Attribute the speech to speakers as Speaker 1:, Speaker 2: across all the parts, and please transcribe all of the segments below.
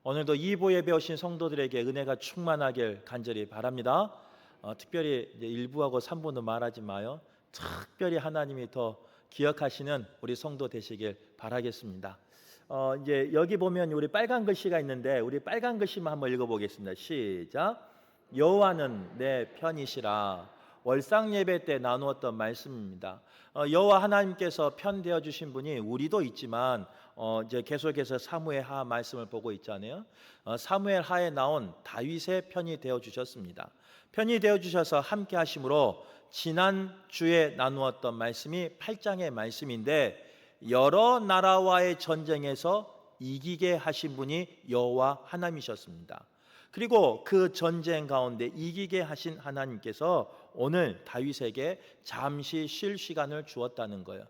Speaker 1: 오늘도 이보 예배 오신 성도들에게 은혜가 충만하길 간절히 바랍니다. 특별히 이제 1부하고 3부는 말하지 마요. 특별히 하나님이 더 기억하시는 우리 성도 되시길 바라겠습니다. 이제 여기 보면 우리 빨간 글씨가 있는데 우리 빨간 글씨만 한번 읽어보겠습니다. 시작. 여호와는 내 편이시라. 월상 예배 때 나누었던 말씀입니다. 여호와 하나님께서 편 되어 주신 분이 우리도 있지만 이제 계속해서 사무엘 하 말씀을 보고 있잖아요. 사무엘 하에 나온 다윗의 편이 되어 주셨습니다. 편이 되어 주셔서 함께 하심으로 지난 주에 나누었던 말씀이 8장의 말씀인데 여러 나라와의 전쟁에서 이기게 하신 분이 여호와 하나님이셨습니다. 그리고 그 전쟁 가운데 이기게 하신 하나님께서 오늘 다윗에게 잠시 쉴 시간을 주었다는 거예요.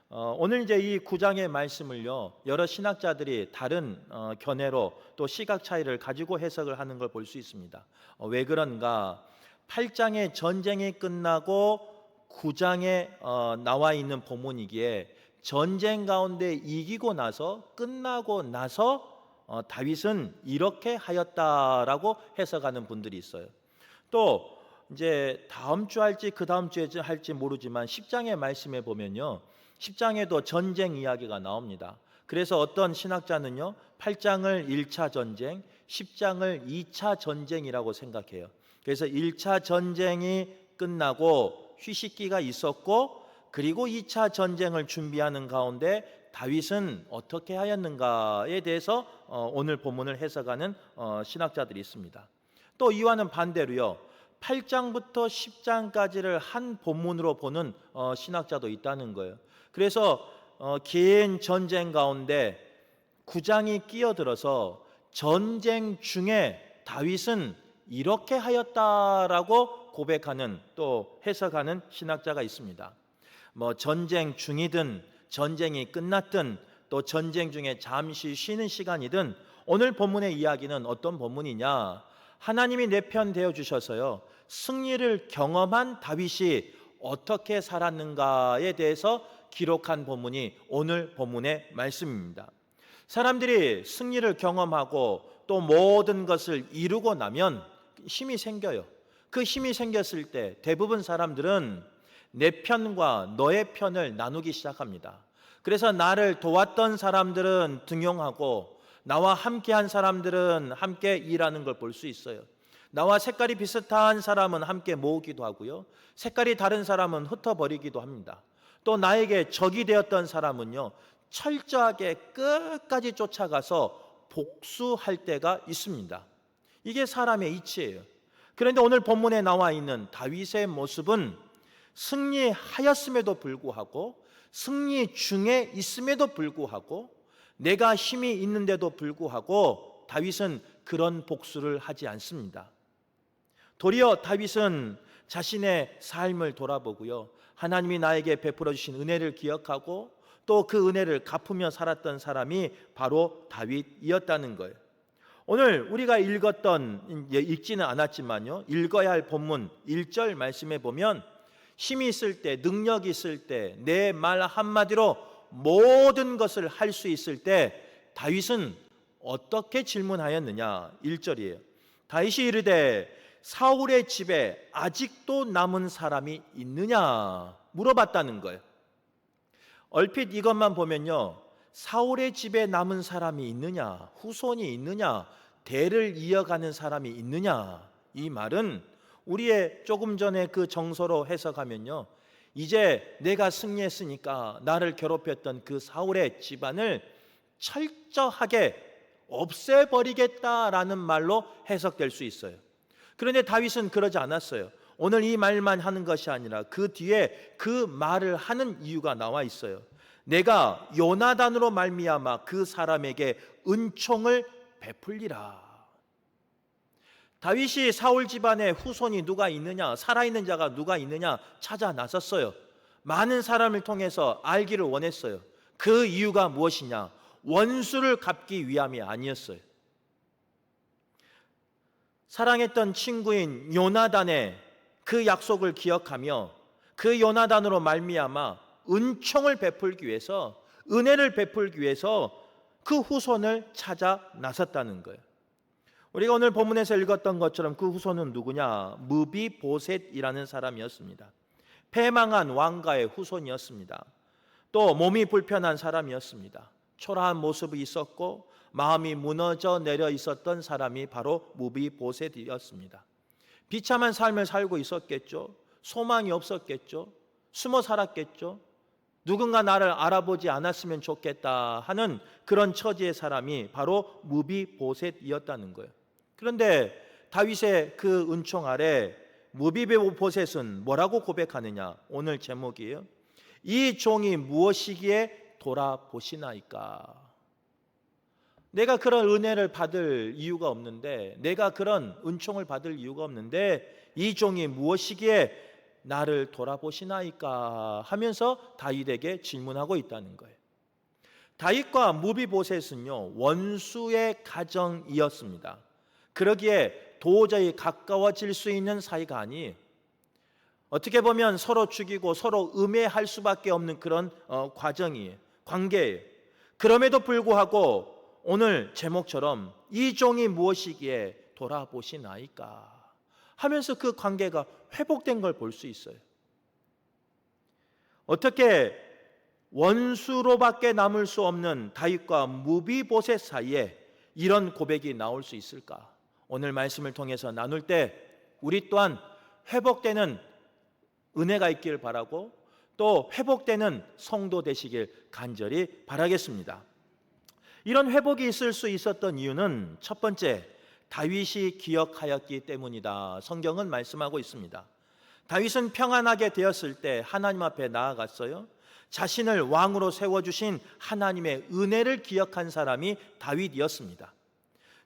Speaker 1: 오늘 이제 이 9장의 말씀을요, 여러 신학자들이 다른 견해로 또 시각 차이를 가지고 해석을 하는 걸 볼 수 있습니다. 왜 그런가? 8장의 전쟁이 끝나고 9장에 나와 있는 본문이기에 전쟁 가운데 이기고 나서 끝나고 나서 다윗은 이렇게 하였다라고 해석하는 분들이 있어요. 또 이제 다음 주 할지 그 다음 주에 할지 모르지만 10장의 말씀에 보면요, 10장에도 전쟁 이야기가 나옵니다. 그래서 어떤 신학자는요 8장을 1차 전쟁, 10장을 2차 전쟁이라고 생각해요. 그래서 1차 전쟁이 끝나고 휴식기가 있었고 그리고 2차 전쟁을 준비하는 가운데 다윗은 어떻게 하였는가에 대해서 오늘 본문을 해석하는 신학자들이 있습니다. 또 이와는 반대로요 8장부터 10장까지를 한 본문으로 보는 신학자도 있다는 거예요. 그래서 긴 전쟁 가운데 9장이 끼어들어서 전쟁 중에 다윗은 이렇게 하였다라고 고백하는 또 해석하는 신학자가 있습니다. 뭐 전쟁 중이든 전쟁이 끝났든 또 전쟁 중에 잠시 쉬는 시간이든 오늘 본문의 이야기는 어떤 본문이냐? 하나님이 내 편 되어 주셔서요 승리를 경험한 다윗이 어떻게 살았는가에 대해서 기록한 본문이 오늘 본문의 말씀입니다. 사람들이 승리를 경험하고 또 모든 것을 이루고 나면 힘이 생겨요. 그 힘이 생겼을 때 대부분 사람들은 내 편과 너의 편을 나누기 시작합니다. 그래서 나를 도왔던 사람들은 등용하고 나와 함께한 사람들은 함께 일하는 걸 볼 수 있어요. 나와 색깔이 비슷한 사람은 함께 모으기도 하고요, 색깔이 다른 사람은 흩어버리기도 합니다. 또 나에게 적이 되었던 사람은요 철저하게 끝까지 쫓아가서 복수할 때가 있습니다. 이게 사람의 이치예요. 그런데 오늘 본문에 나와 있는 다윗의 모습은 승리하였음에도 불구하고 승리 중에 있음에도 불구하고 내가 힘이 있는데도 불구하고 다윗은 그런 복수를 하지 않습니다. 도리어 다윗은 자신의 삶을 돌아보고요 하나님이 나에게 베풀어 주신 은혜를 기억하고 또 그 은혜를 갚으며 살았던 사람이 바로 다윗이었다는 거예요. 오늘 우리가 읽지는 않았지만요 읽어야 할 본문 1절 말씀에 보면 힘이 있을 때, 능력이 있을 때, 내 말 한마디로 모든 것을 할 수 있을 때 다윗은 어떻게 질문하였느냐? 1절이에요. 다윗이 이르되 사울의 집에 아직도 남은 사람이 있느냐? 물어봤다는 거예요. 얼핏 이것만 보면요 사울의 집에 남은 사람이 있느냐, 후손이 있느냐, 대를 이어가는 사람이 있느냐, 이 말은 우리의 조금 전에 그 정서로 해석하면요 이제 내가 승리했으니까 나를 괴롭혔던 그 사울의 집안을 철저하게 없애버리겠다라는 말로 해석될 수 있어요. 그런데 다윗은 그러지 않았어요. 오늘 이 말만 하는 것이 아니라 그 뒤에 그 말을 하는 이유가 나와 있어요. 내가 요나단으로 말미암아 그 사람에게 은총을 베풀리라. 다윗이 사울 집안에 후손이 누가 있느냐, 살아있는 자가 누가 있느냐 찾아 나섰어요. 많은 사람을 통해서 알기를 원했어요. 그 이유가 무엇이냐? 원수를 갚기 위함이 아니었어요. 사랑했던 친구인 요나단의 그 약속을 기억하며 그 요나단으로 말미암아 은총을 베풀기 위해서, 은혜를 베풀기 위해서 그 후손을 찾아 나섰다는 거예요. 우리가 오늘 본문에서 읽었던 것처럼 그 후손은 누구냐? 무비보셋이라는 사람이었습니다. 패망한 왕가의 후손이었습니다. 또 몸이 불편한 사람이었습니다. 초라한 모습이 있었고 마음이 무너져 내려 있었던 사람이 바로 무비보셋이었습니다. 비참한 삶을 살고 있었겠죠. 소망이 없었겠죠. 숨어 살았겠죠. 누군가 나를 알아보지 않았으면 좋겠다 하는 그런 처지의 사람이 바로 무비보셋이었다는 거예요. 그런데 다윗의 그 은총 아래 무비보셋은 뭐라고 고백하느냐? 오늘 제목이에요. 이 종이 무엇이기에 돌아보시나이까? 내가 그런 은혜를 받을 이유가 없는데, 내가 그런 은총을 받을 이유가 없는데 이 종이 무엇이기에 나를 돌아보시나이까 하면서 다윗에게 질문하고 있다는 거예요. 다윗과 무비보셋은요, 원수의 가정이었습니다. 그러기에 도저히 가까워질 수 있는 사이가 아니에요. 어떻게 보면 서로 죽이고 서로 음해할 수밖에 없는 그런 과정이에요. 관계예요. 그럼에도 불구하고 오늘 제목처럼 이 종이 무엇이기에 돌아보시나이까 하면서 그 관계가 회복된 걸 볼 수 있어요. 어떻게 원수로밖에 남을 수 없는 다윗과 무비보셋 사이에 이런 고백이 나올 수 있을까? 오늘 말씀을 통해서 나눌 때 우리 또한 회복되는 은혜가 있기를 바라고 또 회복되는 성도 되시길 간절히 바라겠습니다. 이런 회복이 있을 수 있었던 이유는 첫 번째, 다윗이 기억하였기 때문이다. 성경은 말씀하고 있습니다. 다윗은 평안하게 되었을 때 하나님 앞에 나아갔어요. 자신을 왕으로 세워주신 하나님의 은혜를 기억한 사람이 다윗이었습니다.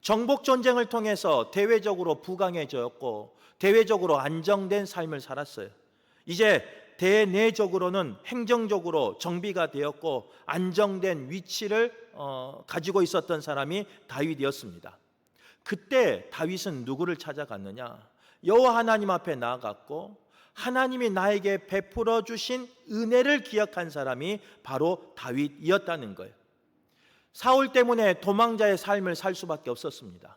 Speaker 1: 정복 전쟁을 통해서 대외적으로 부강해졌고 대외적으로 안정된 삶을 살았어요. 이제 대내적으로는 행정적으로 정비가 되었고 안정된 위치를 가지고 있었던 사람이 다윗이었습니다. 그때 다윗은 누구를 찾아갔느냐? 여호와 하나님 앞에 나아갔고 하나님이 나에게 베풀어 주신 은혜를 기억한 사람이 바로 다윗이었다는 거예요. 사울 때문에 도망자의 삶을 살 수밖에 없었습니다.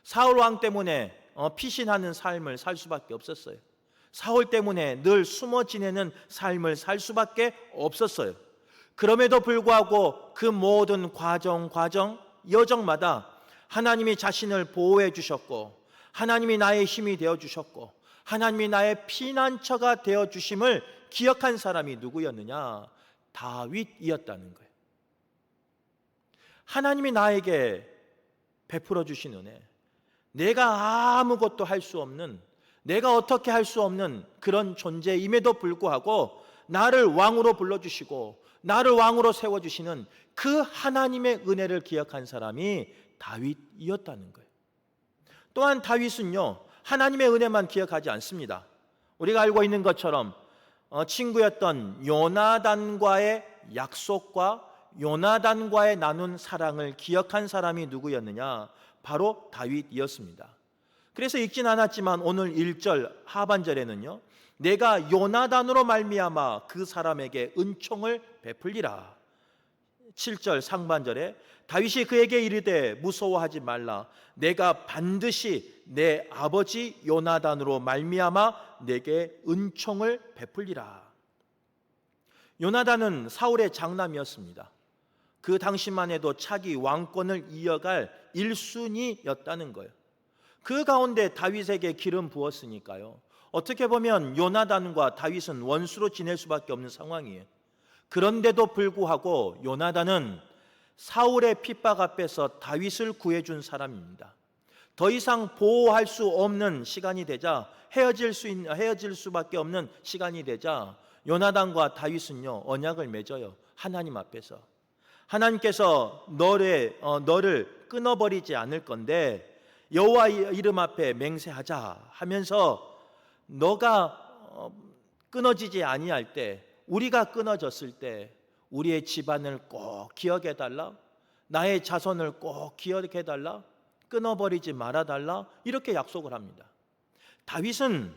Speaker 1: 사울 왕 때문에 피신하는 삶을 살 수밖에 없었어요. 사울 때문에 늘 숨어 지내는 삶을 살 수밖에 없었어요. 그럼에도 불구하고 그 모든 여정마다 하나님이 자신을 보호해 주셨고 하나님이 나의 힘이 되어 주셨고 하나님이 나의 피난처가 되어 주심을 기억한 사람이 누구였느냐? 다윗이었다는 거예요. 하나님이 나에게 베풀어 주신 은혜, 내가 아무것도 할 수 없는, 내가 어떻게 할 수 없는 그런 존재임에도 불구하고 나를 왕으로 불러주시고 나를 왕으로 세워주시는 그 하나님의 은혜를 기억한 사람이 다윗이었다는 거예요. 또한 다윗은요, 하나님의 은혜만 기억하지 않습니다. 우리가 알고 있는 것처럼 친구였던 요나단과의 약속과 요나단과의 나눈 사랑을 기억한 사람이 누구였느냐? 바로 다윗이었습니다. 그래서 읽진 않았지만 오늘 1절 하반절에는요, 내가 요나단으로 말미암아 그 사람에게 은총을 베풀리라. 7절 상반절에 다윗이 그에게 이르되 무서워하지 말라. 내가 반드시 내 아버지 요나단으로 말미암아 내게 은총을 베풀리라. 요나단은 사울의 장남이었습니다. 그 당시만 해도 차기 왕권을 이어갈 1순위였다는 거예요. 그 가운데 다윗에게 기름 부었으니까요. 어떻게 보면 요나단과 다윗은 원수로 지낼 수밖에 없는 상황이에요. 그런데도 불구하고 요나단은 사울의 핍박 앞에서 다윗을 구해준 사람입니다. 더 이상 보호할 수 없는 시간이 되자 헤어질 수밖에 없는 시간이 되자 요나단과 다윗은요 언약을 맺어요. 하나님 앞에서 하나님께서 너를 끊어버리지 않을 건데 여호와 이름 앞에 맹세하자 하면서 너가 끊어지지 아니할 때, 우리가 끊어졌을 때 우리의 집안을 꼭 기억해달라, 나의 자손을 꼭 기억해달라, 끊어버리지 말아달라, 이렇게 약속을 합니다. 다윗은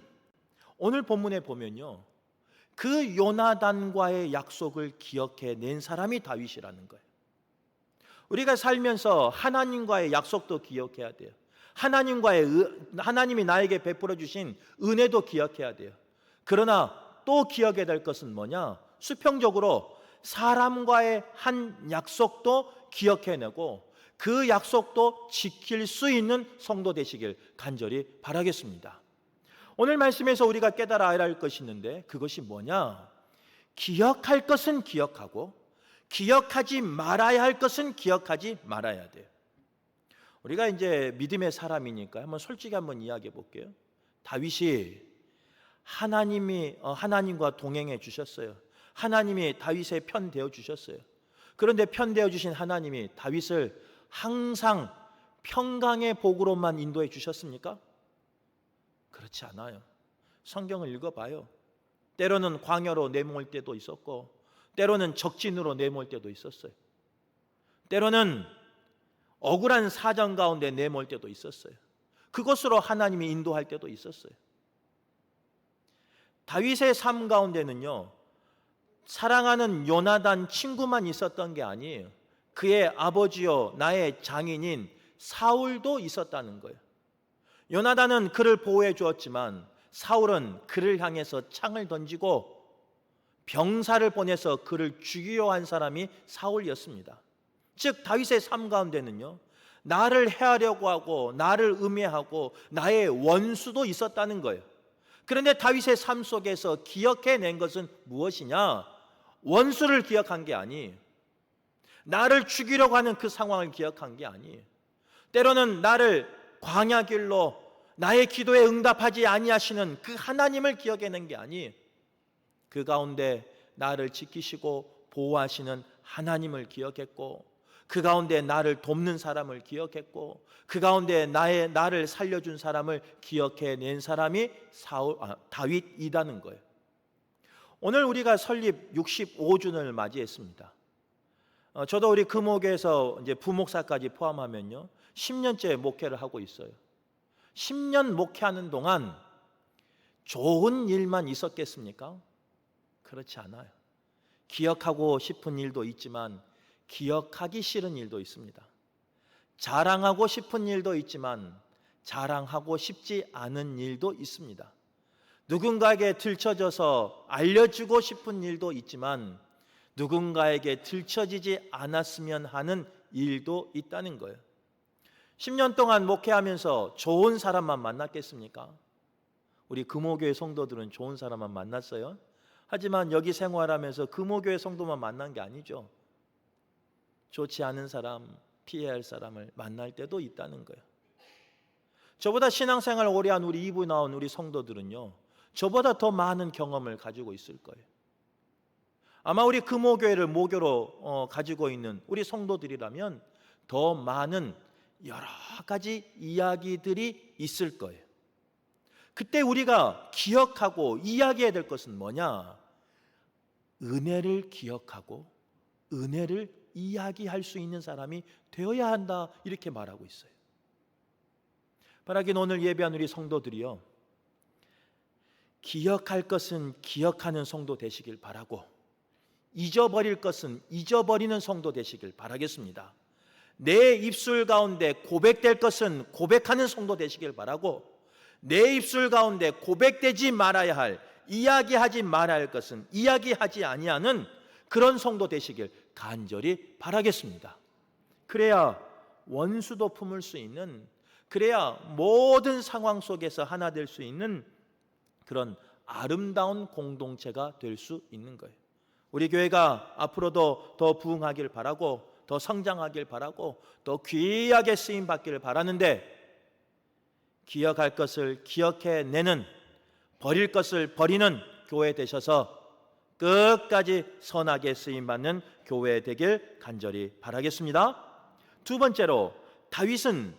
Speaker 1: 오늘 본문에 보면요, 그 요나단과의 약속을 기억해낸 사람이 다윗이라는 거예요. 우리가 살면서 하나님과의 약속도 기억해야 돼요. 하나님이 나에게 베풀어 주신 은혜도 기억해야 돼요. 그러나 또 기억해야 될 것은 뭐냐? 수평적으로 사람과의 한 약속도 기억해내고 그 약속도 지킬 수 있는 성도 되시길 간절히 바라겠습니다. 오늘 말씀에서 우리가 깨달아야 할 것이 있는데 그것이 뭐냐? 기억할 것은 기억하고 기억하지 말아야 할 것은 기억하지 말아야 돼요. 우리가 이제 믿음의 사람이니까 솔직히 한번 이야기해 볼게요. 다윗이 하나님과 동행해 주셨어요. 하나님이 다윗의 편 되어 주셨어요. 그런데 편 되어 주신 하나님이 다윗을 항상 평강의 복으로만 인도해 주셨습니까? 그렇지 않아요. 성경을 읽어봐요. 때로는 광야로 내모을 때도 있었고 때로는 적진으로 내모을 때도 있었어요. 때로는 억울한 사정 가운데 내몰 때도 있었어요. 그것으로 하나님이 인도할 때도 있었어요. 다윗의 삶 가운데는요, 사랑하는 요나단 친구만 있었던 게 아니에요. 그의 아버지요 나의 장인인 사울도 있었다는 거예요. 요나단은 그를 보호해 주었지만 사울은 그를 향해서 창을 던지고 병사를 보내서 그를 죽이려 한 사람이 사울이었습니다. 즉 다윗의 삶 가운데는요, 나를 해하려고 하고 나를 음해하고 나의 원수도 있었다는 거예요. 그런데 다윗의 삶 속에서 기억해낸 것은 무엇이냐? 원수를 기억한 게 아니에요. 나를 죽이려고 하는 그 상황을 기억한 게 아니에요. 때로는 나를 광야길로 나의 기도에 응답하지 아니하시는 그 하나님을 기억해낸 게 아니에요. 그 가운데 나를 지키시고 보호하시는 하나님을 기억했고 그 가운데 나를 돕는 사람을 기억했고 그 가운데 나를 살려준 사람을 기억해낸 사람이 다윗이라는 거예요. 오늘 우리가 설립 65주년을 맞이했습니다. 저도 우리 금호교에서 이제 부목사까지 포함하면요 10년째 목회를 하고 있어요. 10년 목회하는 동안 좋은 일만 있었겠습니까? 그렇지 않아요. 기억하고 싶은 일도 있지만 기억하기 싫은 일도 있습니다. 자랑하고 싶은 일도 있지만 자랑하고 싶지 않은 일도 있습니다. 누군가에게 들춰져서 알려주고 싶은 일도 있지만 누군가에게 들춰지지 않았으면 하는 일도 있다는 거예요. 10년 동안 목회하면서 좋은 사람만 만났겠습니까? 우리 금호교회 성도들은 좋은 사람만 만났어요. 하지만 여기 생활하면서 금호교회 성도만 만난 게 아니죠. 좋지 않은 사람, 피해야 할 사람을 만날 때도 있다는 거예요. 저보다 신앙생활 오래 한 우리 2부 나온 우리 성도들은요, 저보다 더 많은 경험을 가지고 있을 거예요. 아마 우리 금호교회를 모교로 가지고 있는 우리 성도들이라면 더 많은 여러 가지 이야기들이 있을 거예요. 그때 우리가 기억하고 이야기해야 될 것은 뭐냐? 은혜를 기억하고 은혜를 이야기할 수 있는 사람이 되어야 한다, 이렇게 말하고 있어요. 바라긴 오늘 예배한 우리 성도들이요, 기억할 것은 기억하는 성도 되시길 바라고 잊어버릴 것은 잊어버리는 성도 되시길 바라겠습니다. 내 입술 가운데 고백될 것은 고백하는 성도 되시길 바라고 내 입술 가운데 고백되지 말아야 할, 이야기하지 말아야 할 것은 이야기하지 아니하는 그런 성도 되시길 간절히 바라겠습니다. 그래야 원수도 품을 수 있는, 그래야 모든 상황 속에서 하나 될 수 있는 그런 아름다운 공동체가 될 수 있는 거예요. 우리 교회가 앞으로도 더 부흥하길 바라고 더 성장하길 바라고 더 귀하게 쓰임 받기를 바라는데, 기억할 것을 기억해내는, 버릴 것을 버리는 교회 되셔서 끝까지 선하게 쓰임받는 교회 되길 간절히 바라겠습니다. 두 번째로, 다윗은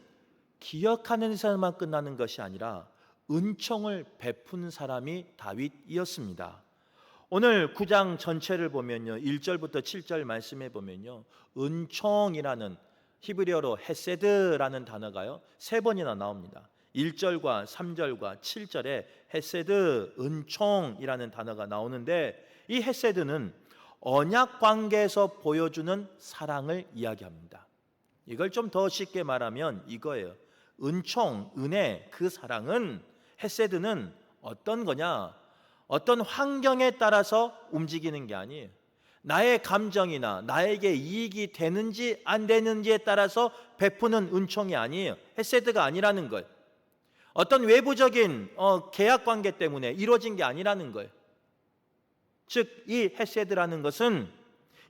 Speaker 1: 기억하는 사람만 끝나는 것이 아니라 은총을 베푼 사람이 다윗이었습니다. 오늘 9장 전체를 보면요, 1절부터 7절 말씀에 보면요, 은총이라는 히브리어로 헤세드라는 단어가요 3번이나 나옵니다. 1절과 3절과 7절에 헤세드, 은총이라는 단어가 나오는데, 이 헤세드는 언약 관계에서 보여주는 사랑을 이야기합니다. 이걸 좀 더 쉽게 말하면 이거예요. 은총, 은혜, 그 사랑은, 헤세드는 어떤 거냐? 어떤 환경에 따라서 움직이는 게 아니에요. 나의 감정이나 나에게 이익이 되는지 안 되는지에 따라서 베푸는 은총이 아니에요. 헤세드가 아니라는 거예요. 어떤 외부적인 계약 관계 때문에 이루어진 게 아니라는 거예요. 즉, 이 헤세드라는 것은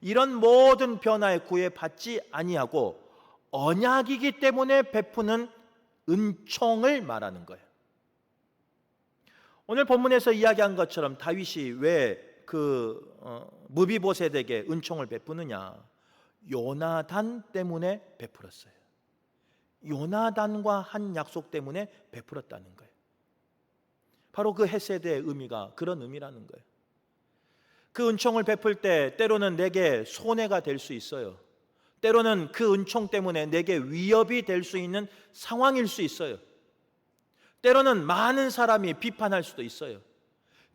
Speaker 1: 이런 모든 변화에 구애받지 아니하고 언약이기 때문에 베푸는 은총을 말하는 거예요. 오늘 본문에서 이야기한 것처럼 다윗이 왜 무비보셋에게 은총을 베푸느냐? 요나단 때문에 베풀었어요. 요나단과 한 약속 때문에 베풀었다는 거예요. 바로 그 헤세드의 의미가 그런 의미라는 거예요. 그 은총을 베풀 때 때로는 내게 손해가 될 수 있어요. 때로는 그 은총 때문에 내게 위협이 될 수 있는 상황일 수 있어요. 때로는 많은 사람이 비판할 수도 있어요.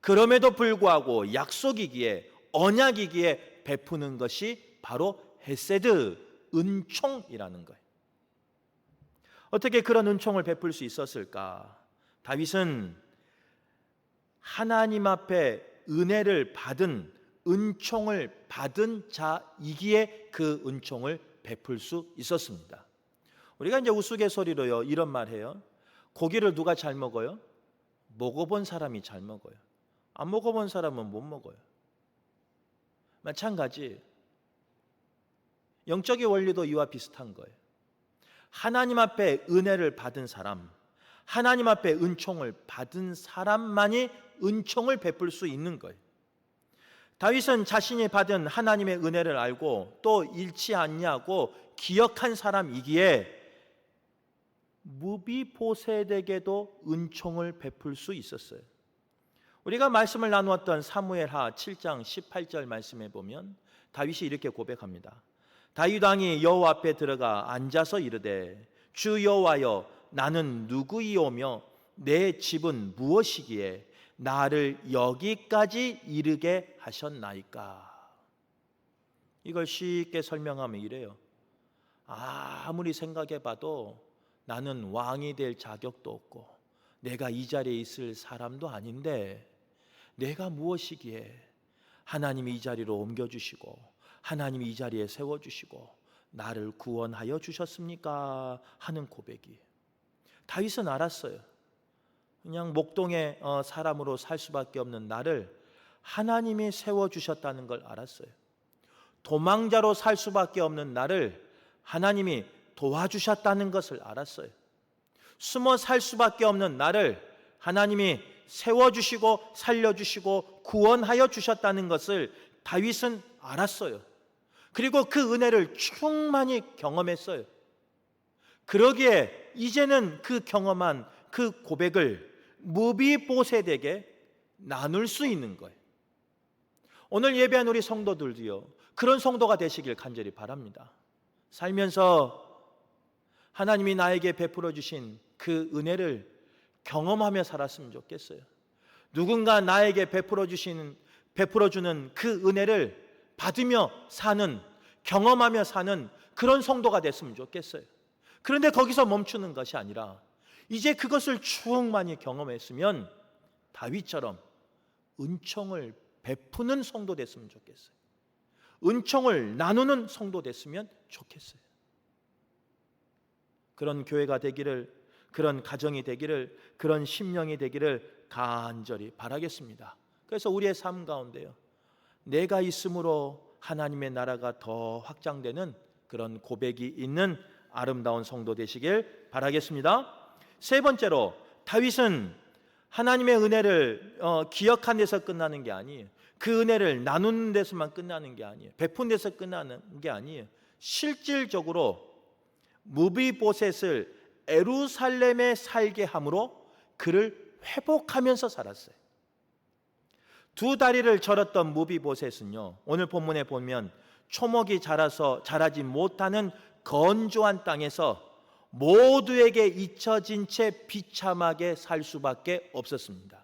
Speaker 1: 그럼에도 불구하고 약속이기에, 언약이기에 베푸는 것이 바로 헤세드, 은총이라는 거예요. 어떻게 그런 은총을 베풀 수 있었을까? 다윗은 하나님 앞에 은혜를 받은, 은총을 받은 자이기에 그 은총을 베풀 수 있었습니다. 우리가 이제 우스갯소리로요 이런 말 해요. 고기를 누가 잘 먹어요? 먹어본 사람이 잘 먹어요. 안 먹어본 사람은 못 먹어요. 마찬가지, 영적의 원리도 이와 비슷한 거예요. 하나님 앞에 은혜를 받은 사람, 하나님 앞에 은총을 받은 사람만이 은총을 베풀 수 있는 거예요. 다윗은 자신이 받은 하나님의 은혜를 알고 또 잃지 않냐고 기억한 사람이기에 무비보셋에게도 은총을 베풀 수 있었어요. 우리가 말씀을 나누었던 사무엘하 7장 18절 말씀에 보면 다윗이 이렇게 고백합니다. 다윗 왕이 여호와 앞에 들어가 앉아서 이르되 주 여호와여 나는 누구이오며 내 집은 무엇이기에 나를 여기까지 이르게 하셨나이까. 이걸 쉽게 설명하면 이래요. 아무리 생각해 봐도 나는 왕이 될 자격도 없고 내가 이 자리에 있을 사람도 아닌데 내가 무엇이기에 하나님이 이 자리로 옮겨주시고 하나님이 이 자리에 세워주시고 나를 구원하여 주셨습니까? 하는 고백이에요. 다윗은 알았어요. 그냥 목동의 사람으로 살 수밖에 없는 나를 하나님이 세워주셨다는 걸 알았어요. 도망자로 살 수밖에 없는 나를 하나님이 도와주셨다는 것을 알았어요. 숨어 살 수밖에 없는 나를 하나님이 세워주시고 살려주시고 구원하여 주셨다는 것을 다윗은 알았어요. 그리고 그 은혜를 충만히 경험했어요. 그러기에 이제는 그 경험한 그 고백을 무비보셋에게 나눌 수 있는 거예요. 오늘 예배한 우리 성도들도요 그런 성도가 되시길 간절히 바랍니다. 살면서 하나님이 나에게 베풀어 주신 그 은혜를 경험하며 살았으면 좋겠어요. 누군가 나에게 베풀어 주는 그 은혜를 받으며 사는, 경험하며 사는 그런 성도가 됐으면 좋겠어요. 그런데 거기서 멈추는 것이 아니라 이제 그것을 충만히 경험했으면 다윗처럼 은총을 베푸는 성도 됐으면 좋겠어요. 은총을 나누는 성도 됐으면 좋겠어요. 그런 교회가 되기를, 그런 가정이 되기를, 그런 심령이 되기를 간절히 바라겠습니다. 그래서 우리의 삶 가운데요 내가 있음으로 하나님의 나라가 더 확장되는 그런 고백이 있는 아름다운 성도 되시길 바라겠습니다. 세 번째로, 다윗은 하나님의 은혜를 기억한 데서 끝나는 게 아니에요. 그 은혜를 나누는 데서만 끝나는 게 아니에요. 베푼 데서 끝나는 게 아니에요. 실질적으로 무비보셋을 예루살렘에 살게 함으로 그를 회복하면서 살았어요. 두 다리를 절었던 무비보셋은요 오늘 본문에 보면 초목이 자라지 못하는 건조한 땅에서 모두에게 잊혀진 채 비참하게 살 수밖에 없었습니다.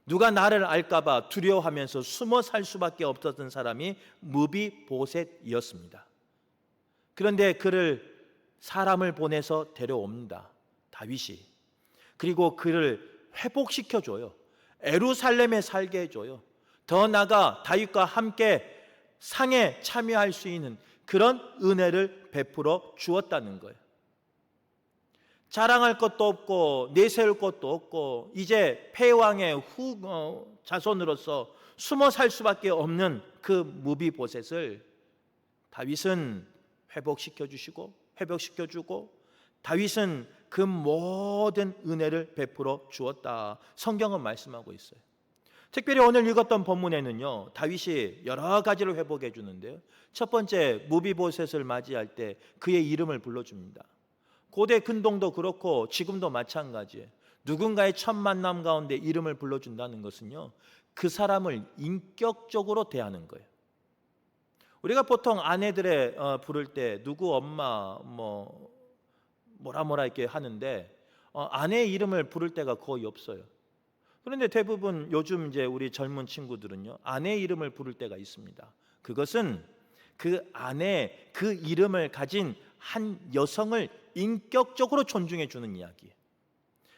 Speaker 1: 누가 나를 알까봐 두려워하면서 숨어 살 수밖에 없었던 사람이 무비보셋이었습니다. 그런데 그를 사람을 보내서 데려옵니다. 다윗이. 그리고 그를 회복시켜줘요. 예루살렘에 살게 해줘요. 더 나아가 다윗과 함께 상에 참여할 수 있는 그런 은혜를 베풀어 주었다는 거예요. 자랑할 것도 없고 내세울 것도 없고 이제 폐왕의 자손으로서 숨어 살 수밖에 없는 그 무비보셋을 다윗은 회복시켜 주고 다윗은 그 모든 은혜를 베풀어 주었다. 성경은 말씀하고 있어요. 특별히 오늘 읽었던 본문에는요, 다윗이 여러 가지를 회복해 주는데요, 첫 번째 무비보셋을 맞이할 때 그의 이름을 불러줍니다. 고대 근동도 그렇고 지금도 마찬가지예요. 누군가의 첫 만남 가운데 이름을 불러준다는 것은요, 그 사람을 인격적으로 대하는 거예요. 우리가 보통 아내들의 부를 때 누구 엄마 뭐라 이렇게 하는데 아내의 이름을 부를 때가 거의 없어요. 그런데 대부분 요즘 이제 우리 젊은 친구들은요, 아내의 이름을 부를 때가 있습니다. 그것은 그 아내, 그 이름을 가진 한 여성을 인격적으로 존중해 주는 이야기예요.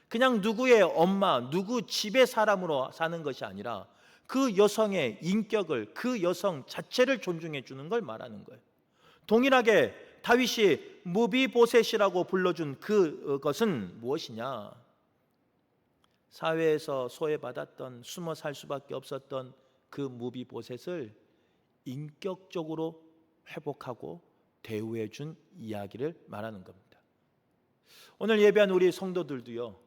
Speaker 1: 그냥 누구의 엄마, 누구 집의 사람으로 사는 것이 아니라 그 여성의 인격을, 그 여성 자체를 존중해 주는 걸 말하는 거예요. 동일하게 다윗이 무비보셋이라고 불러준 그것은 무엇이냐? 사회에서 소외받았던, 숨어 살 수밖에 없었던 그 무비보셋을 인격적으로 회복하고 대우해 준 이야기를 말하는 겁니다. 오늘 예배한 우리 성도들도요,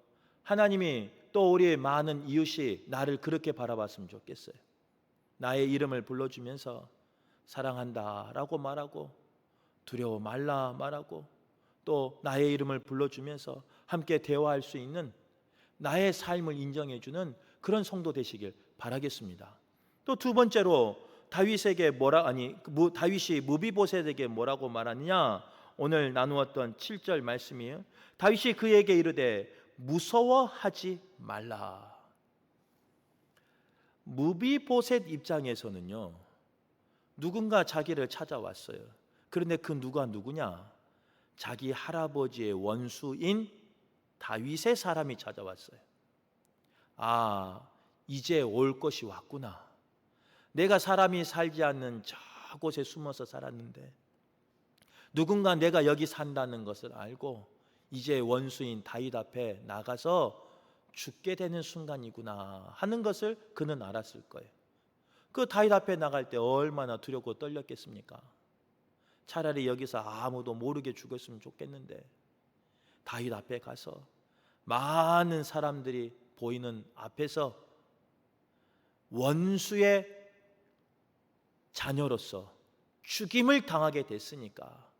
Speaker 1: 하나님이 또 우리 많은 이웃이 나를 그렇게 바라봤으면 좋겠어요. 나의 이름을 불러주면서 사랑한다 라고 말하고, 두려워 말라 말하고, 또 나의 이름을 불러주면서 함께 대화할 수 있는 나의 삶을 인정해주는 그런 성도 되시길 바라겠습니다. 또 두 번째로 다윗이 무비보셋에게 뭐라고 말하느냐? 오늘 나누었던 7절 말씀이에요. 다윗이 그에게 이르되 무서워하지 말라. 무비보셋 입장에서는요, 누군가 자기를 찾아왔어요. 그런데 그 누가 누구냐? 자기 할아버지의 원수인 다윗의 사람이 찾아왔어요. 아, 이제 올 것이 왔구나. 내가 사람이 살지 않는 저곳에 숨어서 살았는데 누군가 내가 여기 산다는 것을 알고 이제 원수인 다윗 앞에 나가서 죽게 되는 순간이구나 하는 것을 그는 알았을 거예요. 그 다윗 앞에 나갈 때 얼마나 두렵고 떨렸겠습니까? 차라리 여기서 아무도 모르게 죽었으면 좋겠는데 다윗 앞에 가서 많은 사람들이 보이는 앞에서 원수의 자녀로서 죽임을 당하게 됐으니까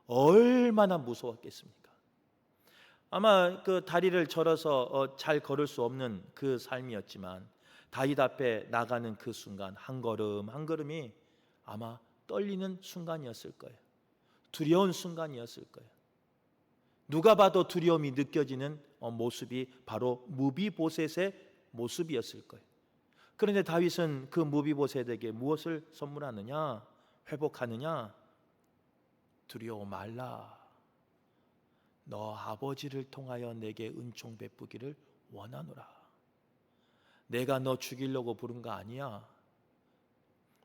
Speaker 1: 얼마나 무서웠겠습니까? 아마 그 다리를 절어서 잘 걸을 수 없는 그 삶이었지만 다윗 앞에 나가는 그 순간 한 걸음 한 걸음이 아마 떨리는 순간이었을 거예요. 두려운 순간이었을 거예요. 누가 봐도 두려움이 느껴지는 모습이 바로 무비보셋의 모습이었을 거예요. 그런데 다윗은 그 무비보셋에게 무엇을 선물하느냐? 회복하느냐? 두려워 말라. 너 아버지를 통하여 내게 은총 베푸기를 원하노라. 내가 너 죽이려고 부른 거 아니야.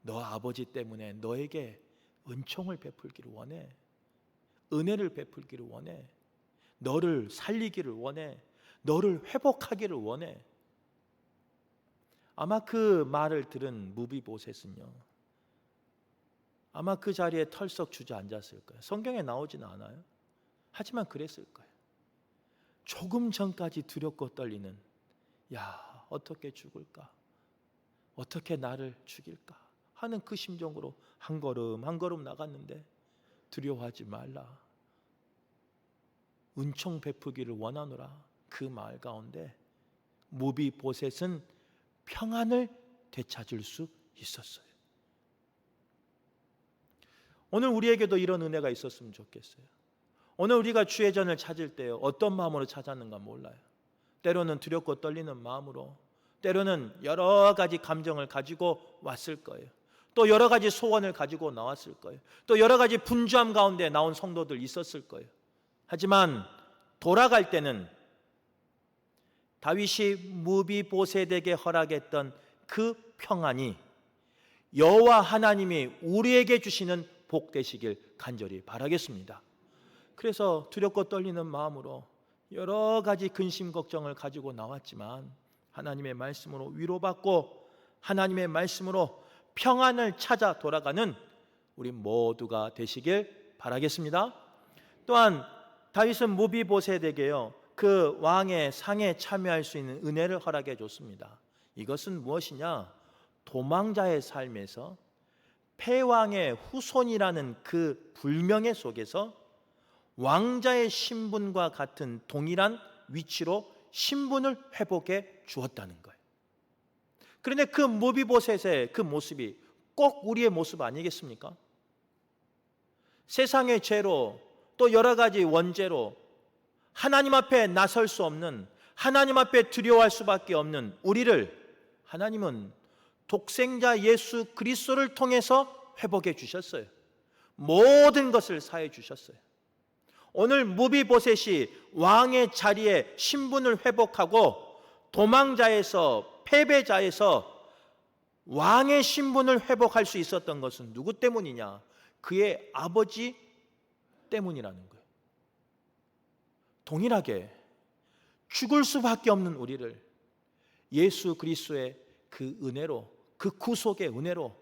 Speaker 1: 너 아버지 때문에 너에게 은총을 베풀기를 원해. 은혜를 베풀기를 원해. 너를 살리기를 원해. 너를 회복하기를 원해. 아마 그 말을 들은 무비보셋은요, 아마 그 자리에 털썩 주저앉았을 거예요. 성경에 나오지는 않아요. 하지만 그랬을 거예요. 조금 전까지 두렵고 떨리는, 야, 어떻게 죽을까? 어떻게 나를 죽일까? 하는 그 심정으로 한 걸음 한 걸음 나갔는데 두려워하지 말라. 은총 베푸기를 원하노라. 그 말 가운데 무비보셋은 평안을 되찾을 수 있었어요. 오늘 우리에게도 이런 은혜가 있었으면 좋겠어요. 오늘 우리가 주의 전을 찾을 때 어떤 마음으로 찾았는가 몰라요. 때로는 두렵고 떨리는 마음으로, 때로는 여러 가지 감정을 가지고 왔을 거예요. 또 여러 가지 소원을 가지고 나왔을 거예요. 또 여러 가지 분주함 가운데 나온 성도들 있었을 거예요. 하지만 돌아갈 때는 다윗이 무비보셋에게 허락했던 그 평안이 여호와 하나님이 우리에게 주시는 복 되시길 간절히 바라겠습니다. 그래서 두렵고 떨리는 마음으로 여러 가지 근심 걱정을 가지고 나왔지만 하나님의 말씀으로 위로받고 하나님의 말씀으로 평안을 찾아 돌아가는 우리 모두가 되시길 바라겠습니다. 또한 다윗은 무비보셋에게요, 그 왕의 상에 참여할 수 있는 은혜를 허락해 줬습니다. 이것은 무엇이냐? 도망자의 삶에서 패왕의 후손이라는 그 불명예 속에서 왕자의 신분과 같은 동일한 위치로 신분을 회복해 주었다는 거예요. 그런데 그 무비보셋의 그 모습이 꼭 우리의 모습 아니겠습니까? 세상의 죄로 또 여러 가지 원죄로 하나님 앞에 나설 수 없는, 하나님 앞에 두려워할 수밖에 없는 우리를 하나님은 독생자 예수 그리스도를 통해서 회복해 주셨어요. 모든 것을 사해 주셨어요. 오늘 무비보셋이 왕의 자리에 신분을 회복하고 도망자에서, 패배자에서 왕의 신분을 회복할 수 있었던 것은 누구 때문이냐? 그의 아버지 때문이라는 거예요. 동일하게 죽을 수밖에 없는 우리를 예수 그리스도의 그 은혜로, 그 구속의 은혜로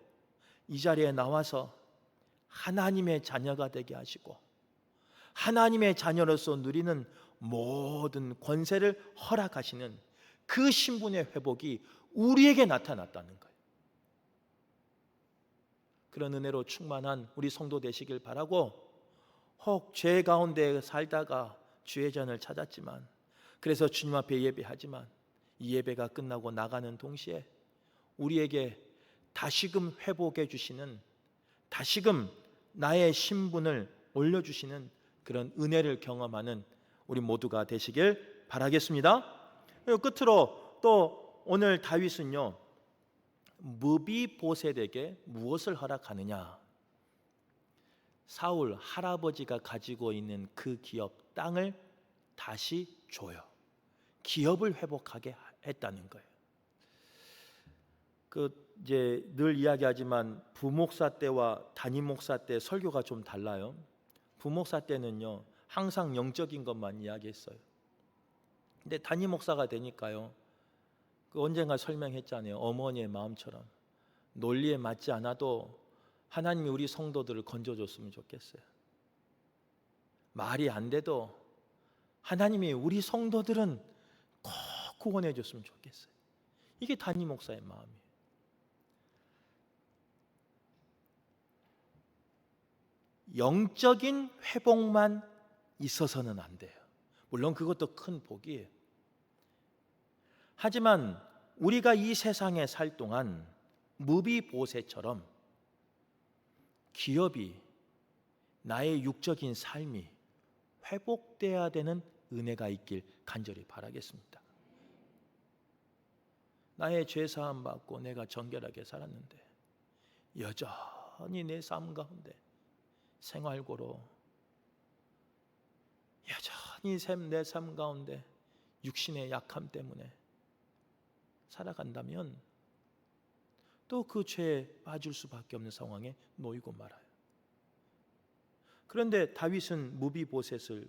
Speaker 1: 이 자리에 나와서 하나님의 자녀가 되게 하시고 하나님의 자녀로서 누리는 모든 권세를 허락하시는 그 신분의 회복이 우리에게 나타났다는 거예요. 그런 은혜로 충만한 우리 성도 되시길 바라고, 혹 죄 가운데 살다가 주의 전을 찾았지만, 그래서 주님 앞에 예배하지만 이 예배가 끝나고 나가는 동시에 우리에게 다시금 회복해 주시는, 다시금 나의 신분을 올려주시는 그런 은혜를 경험하는 우리 모두가 되시길 바라겠습니다. 그리고 끝으로 또 오늘 다윗은요, 무비보셋에게 무엇을 허락하느냐? 사울 할아버지가 가지고 있는 그 기업 땅을 다시 줘요. 기업을 회복하게 했다는 거예요. 이제 늘 이야기하지만 부목사 때와 담임 목사 때 설교가 좀 달라요. 부목사 때는요, 항상 영적인 것만 이야기했어요. 근데 담임 목사가 되니까요, 언젠가 설명했잖아요. 어머니의 마음처럼 논리에 맞지 않아도 하나님이 우리 성도들을 건져줬으면 좋겠어요. 말이 안 돼도 하나님이 우리 성도들은 꼭 구원해 줬으면 좋겠어요. 이게 담임 목사의 마음이에요. 영적인 회복만 있어서는 안 돼요. 물론 그것도 큰 복이에요. 하지만 우리가 이 세상에 살 동안 무비보셋처럼 기업이, 나의 육적인 삶이 회복돼야 되는 은혜가 있길 간절히 바라겠습니다. 나의 죄 사함 받고 내가 정결하게 살았는데 여전히 내 삶 가운데 생활고로, 여전히 내 삶 가운데 육신의 약함 때문에 살아간다면 또 그 죄에 빠질 수밖에 없는 상황에 놓이고 말아요. 그런데 다윗은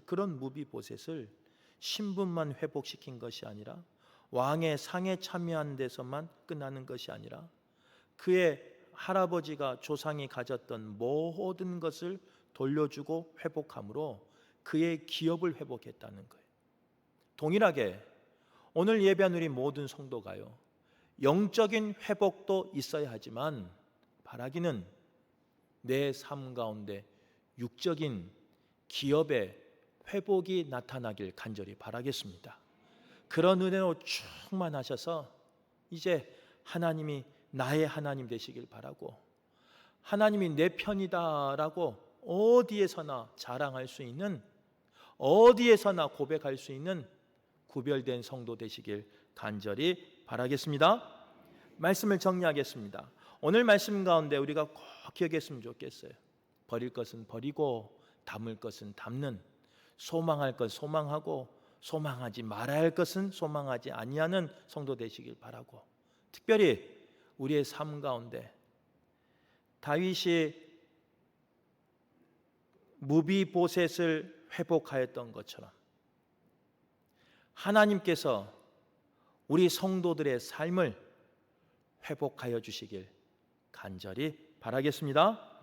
Speaker 1: 그런 무비보셋을 신분만 회복시킨 것이 아니라, 왕의 상에 참여한 데서만 끝나는 것이 아니라, 그의 할아버지가 조상이 가졌던 모든 것을 돌려주고 회복함으로 그의 기업을 회복했다는 거예요. 동일하게 오늘 예배한 우리 모든 성도가요, 영적인 회복도 있어야 하지만 바라기는 내 삶 가운데 육적인 기업의 회복이 나타나길 간절히 바라겠습니다. 그런 은혜로 충만하셔서 이제 하나님이 나의 하나님 되시길 바라고, 하나님이 내 편이다라고 어디에서나 자랑할 수 있는, 어디에서나 고백할 수 있는 구별된 성도 되시길 간절히 바라겠습니다. 말씀을 정리하겠습니다. 오늘 말씀 가운데 우리가 꼭 기억했으면 좋겠어요. 버릴 것은 버리고 담을 것은 담는, 소망할 것 소망하고 소망하지 말아야 할 것은 소망하지 아니하는 성도 되시길 바라고, 특별히 우리의 삶 가운데 다윗이 무비보셋을 회복하였던 것처럼 하나님께서 우리 성도들의 삶을 회복하여 주시길 간절히 바라겠습니다.